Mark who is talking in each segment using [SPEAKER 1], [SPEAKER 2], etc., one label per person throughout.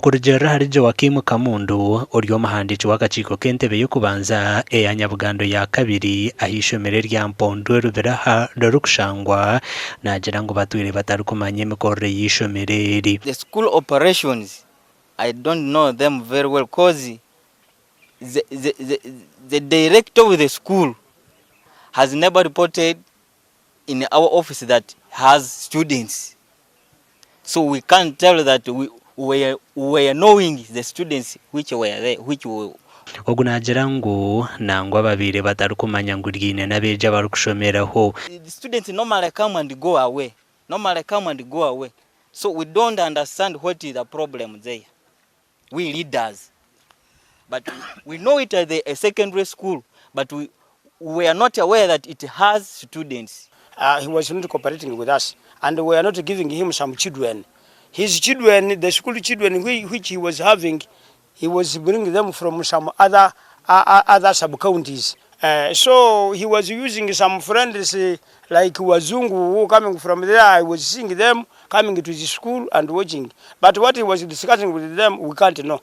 [SPEAKER 1] okurugera harijo wakimu kamundu ori omuhandiiki w'akakiiko k'entebe y'okubanza eya Nyabugando ya kabiri ah'eishomero rya Mpondwe Lhubiriha rorikushangwa nagira ngu batwire batarikumanya emikorere y'eishomero eri.
[SPEAKER 2] The school operations, I don't know them very well because the director of the school has never reported in our office that has students. So we can't tell that we were knowing the students which were there,
[SPEAKER 1] ogu nagira ngu nangwa babire batarikumanya ngu ryine n'abeija barikushomeraho.
[SPEAKER 2] The students normally come and go away. So we don't understand what is the problem there. We leaders. But we know it as a secondary school, but we are not aware that it has students.
[SPEAKER 3] He was not cooperating with us, and we are not giving him some children. His children, the school children which he was having, he was bringing them from some other sub-counties. So he was using some friends like Wazungu who coming from there. I was seeing them coming to the school and watching. But what he was discussing with them, we can't know.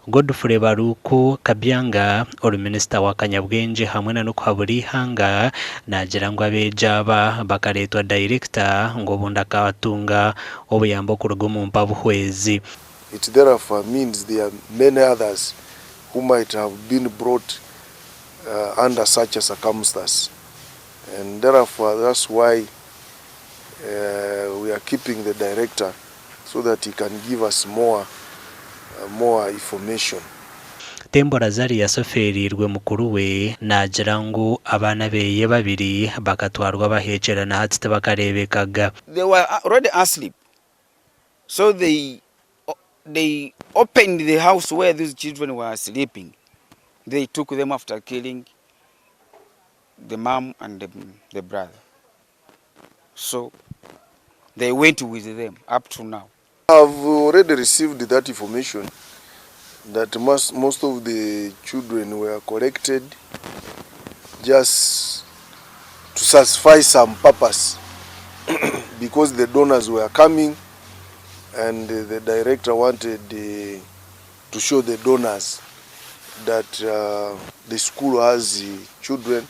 [SPEAKER 1] Godfrey Baruku Kabyanga ori minisita wa Kanyabwenge hamwe na Lhubiriha nagira ngu abeija bakaretwa director ngo bundi akabatunga obuyambo kuruga omu mpabuhwezi.
[SPEAKER 4] It therefore means there are many others who might have been brought under such a circumstance, and therefore that's why we are keeping the director so that he can give us more information.
[SPEAKER 1] Tembo Razari yasoferirwe mukuru we nagira ngu abana beye babiri bakatwarwa bahecerana hatite bakarebekaga.
[SPEAKER 5] They were already asleep, so they opened the house where these children were sleeping. They took them after killing the mom and the brother. So they went with them up to now.
[SPEAKER 4] I've already received that information that most of the children were collected just to satisfy some purpose because the donors were coming and the director wanted to show the donors that the school has children.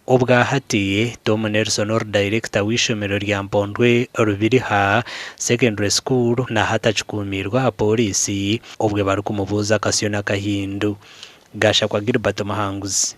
[SPEAKER 1] Obwahati Tom Nelson or director w'ishomero rya Mpondwe Lhubiriha secondary school na hatachukumirwa polisi obwe barikumubuza kasiyona kahindu gasha kwa Gilbert Mahanguzi.